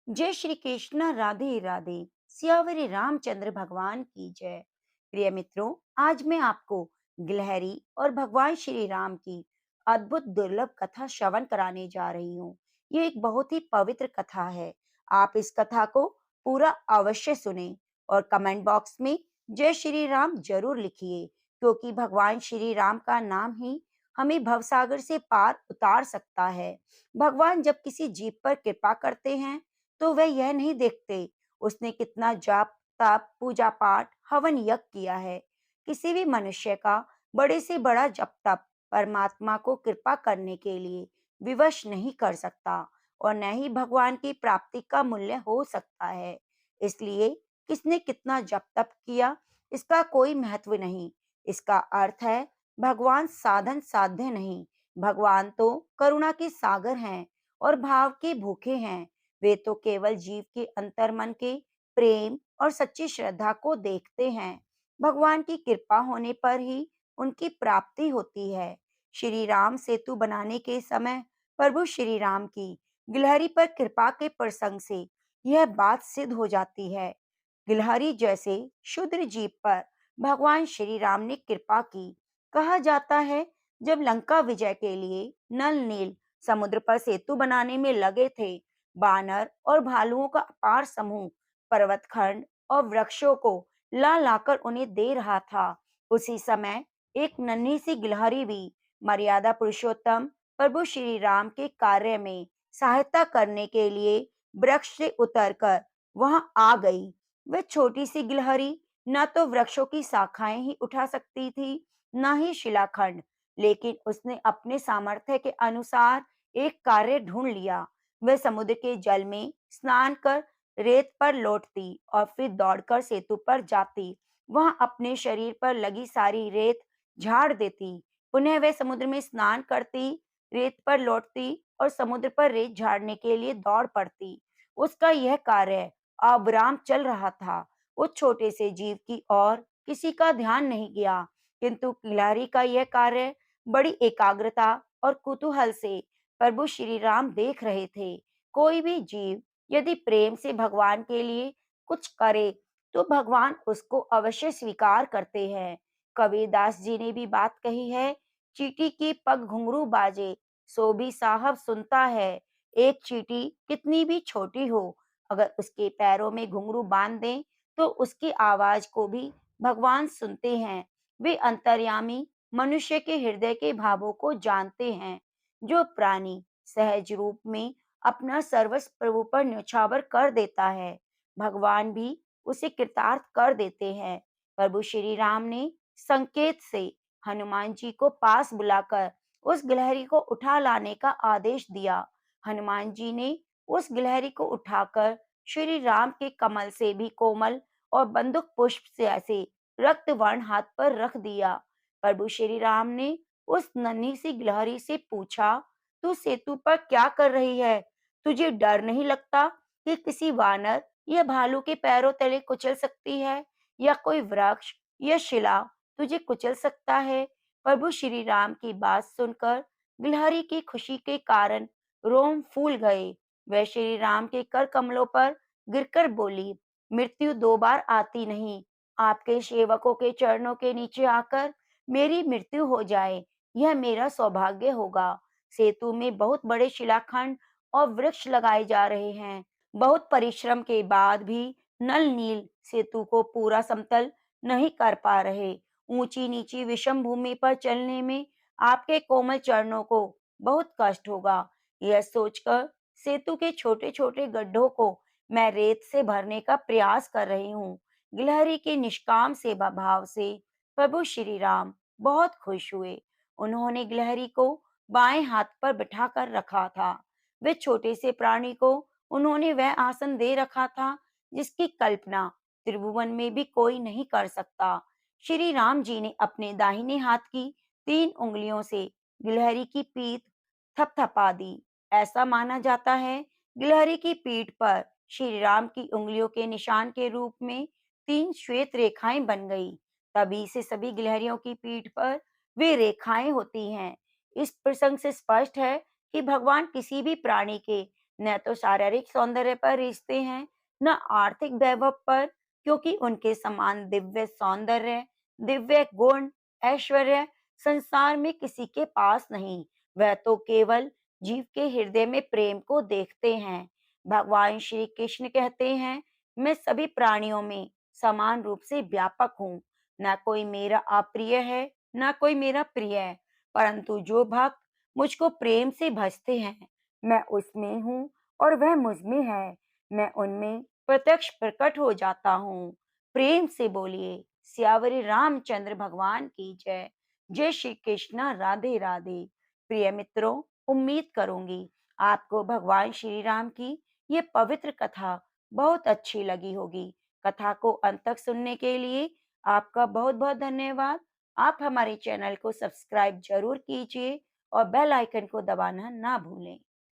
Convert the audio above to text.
जय श्री कृष्ण, राधे राधे। सियावरी रामचंद्र भगवान की जय। प्रिय मित्रों, आज मैं आपको गिलहरी और भगवान श्री राम की अद्भुत दुर्लभ कथा श्रवण कराने जा रही हूँ। ये एक बहुत ही पवित्र कथा है। आप इस कथा को पूरा अवश्य सुने और कमेंट बॉक्स में जय श्री राम जरूर लिखिए, क्योंकि भगवान श्री राम का नाम ही हमें भवसागर से पार उतार सकता है। भगवान जब किसी जीव पर कृपा करते हैं तो वह यह नहीं देखते उसने कितना जाप ताप पूजा पाठ हवन यज्ञ किया है। किसी भी मनुष्य का बड़े से बड़ा जप तप परमात्मा को कृपा करने के लिए विवश नहीं कर सकता और न ही भगवान की प्राप्ति का मूल्य हो सकता है। इसलिए किसने कितना जप तप किया इसका कोई महत्व नहीं। इसका अर्थ है भगवान साधन साध्य नहीं। भगवान तो करुणा के सागर हैं और भाव के भूखे हैं। वे तो केवल जीव के अंतर्मन के प्रेम और सच्ची श्रद्धा को देखते हैं। भगवान की कृपा होने पर ही उनकी प्राप्ति होती है। श्री राम सेतु बनाने के समय प्रभु श्री राम की गिलहरी पर कृपा के प्रसंग से यह बात सिद्ध हो जाती है। गिलहरी जैसे क्षुद्र जीव पर भगवान श्री राम ने कृपा की। कहा जाता है जब लंका विजय के लिए नल नील समुद्र पर सेतु बनाने में लगे थे, बानर और भालुओं का अपार समूह पर्वत खंड और वृक्षों को ला लाकर उन्हें दे रहा था। उसी समय एक नन्ही सी गिलहरी भी मर्यादा पुरुषोत्तम प्रभु श्री राम के कार्य में सहायता करने के लिए वृक्ष से उतरकर वहां आ गई। वह छोटी सी गिलहरी न तो वृक्षों की शाखाएं ही उठा सकती थी, न ही शिलाखंड, लेकिन उसने अपने सामर्थ्य के अनुसार एक कार्य ढूंढ लिया। वह समुद्र के जल में स्नान कर रेत पर लौटती और फिर दौड़कर सेतु पर जाती। वहां अपने शरीर पर लगी सारी रेत झाड़ देती। पुनः वह समुद्र में स्नान करती, रेत पर लौटती और समुद्र पर रेत झाड़ने के लिए दौड़ पड़ती। उसका यह कार्य अविराम चल रहा था। उस छोटे से जीव की ओर किसी का ध्यान नहीं गया, किंतु गिलहरी का यह कार्य बड़ी एकाग्रता और कुतूहल से प्रभु श्री राम देख रहे थे। कोई भी जीव यदि प्रेम से भगवान के लिए कुछ करे तो भगवान उसको अवश्य स्वीकार करते हैं। कबीरदास जी ने भी बात कही है, चींटी की पग घुंघरू बाजे सो भी साहब सुनता है। एक चींटी कितनी भी छोटी हो, अगर उसके पैरों में घुंघरू बांध दें तो उसकी आवाज को भी भगवान सुनते हैं। वे अंतर्यामी मनुष्य के हृदय के भावों को जानते हैं। जो प्राणी सहज रूप में अपना सर्वस्व प्रभु पर न्यौछावर कर देता है, भगवान भी उसे कृतार्थ कर देते हैं। प्रभु श्री राम ने संकेत से हनुमान जी को पास बुलाकर उस गिलहरी को उठा लाने का आदेश दिया। हनुमान जी ने उस गिलहरी को उठाकर श्री राम के कमल से भी कोमल और बंदूक पुष्प से ऐसे रक्त वर्ण हाथ पर रख दिया। प्रभु श्री राम ने उस नन्ही सी गिलहरी से पूछा, तू सेतु पर क्या कर रही है? तुझे डर नहीं लगता कि किसी वानर या भालू के पैरों तले कुचल सकती है, या कोई वृक्ष या शिला तुझे कुचल सकता है? प्रभु श्री राम की बात सुनकर गिलहरी की खुशी के कारण रोम फूल गए। वह श्री राम के कर कमलों पर गिरकर बोली, मृत्यु दो बार आती नहीं। आपके सेवकों के चरणों के नीचे आकर मेरी मृत्यु हो जाए, यह मेरा सौभाग्य होगा। सेतु में बहुत बड़े शिलाखंड और वृक्ष लगाए जा रहे हैं। बहुत परिश्रम के बाद भी नल नील सेतु को पूरा समतल नहीं कर पा रहे। ऊंची नीची विषम भूमि पर चलने में आपके कोमल चरणों को बहुत कष्ट होगा। यह सोचकर सेतु के छोटे छोटे गड्ढों को मैं रेत से भरने का प्रयास कर रही हूँ। गिलहरी के निष्काम सेवा भाव से प्रभु श्री राम बहुत खुश हुए। उन्होंने गिलहरी को बाएं हाथ पर बिठाकर रखा था। वे छोटे से प्राणी को उन्होंने वह आसन दे रखा था जिसकी कल्पना त्रिभुवन में भी कोई नहीं कर सकता। श्री राम जी ने अपने दाहिने हाथ की 3 उंगलियों से गिलहरी की पीठ थपथपा दी। ऐसा माना जाता है गिलहरी की पीठ पर श्री राम की उंगलियों के निशान के रूप में 3 श्वेत रेखाएं बन गई। तभी से सभी गिलहरियों की पीठ पर वे रेखाएं होती हैं। इस प्रसंग से स्पष्ट है कि भगवान किसी भी प्राणी के न तो शारीरिक सौंदर्य पर रिश्ते हैं, न आर्थिक वैभव पर, क्योंकि उनके समान दिव्य सौंदर्य, दिव्य गुण, ऐश्वर्य संसार में किसी के पास नहीं। वह तो केवल जीव के हृदय में प्रेम को देखते हैं। भगवान श्री कृष्ण कहते हैं, मैं सभी प्राणियों में समान रूप से व्यापक हूँ। न कोई मेरा अप्रिय है, न कोई मेरा प्रिय है, परंतु जो भक्त मुझको प्रेम से भजते हैं, मैं उसमें हूँ और वह मुझ में है। मैं उनमें प्रत्यक्ष प्रकट हो जाता हूँ। प्रेम से बोलिए सियावरी रामचंद्र भगवान की जय। जय श्री कृष्णा, राधे राधे। प्रिय मित्रों, उम्मीद करूंगी आपको भगवान श्री राम की ये पवित्र कथा बहुत अच्छी लगी होगी। कथा को अंत तक सुनने के लिए आपका बहुत बहुत धन्यवाद। आप हमारे चैनल को सब्सक्राइब जरूर कीजिए और बेल आइकन को दबाना ना भूलें।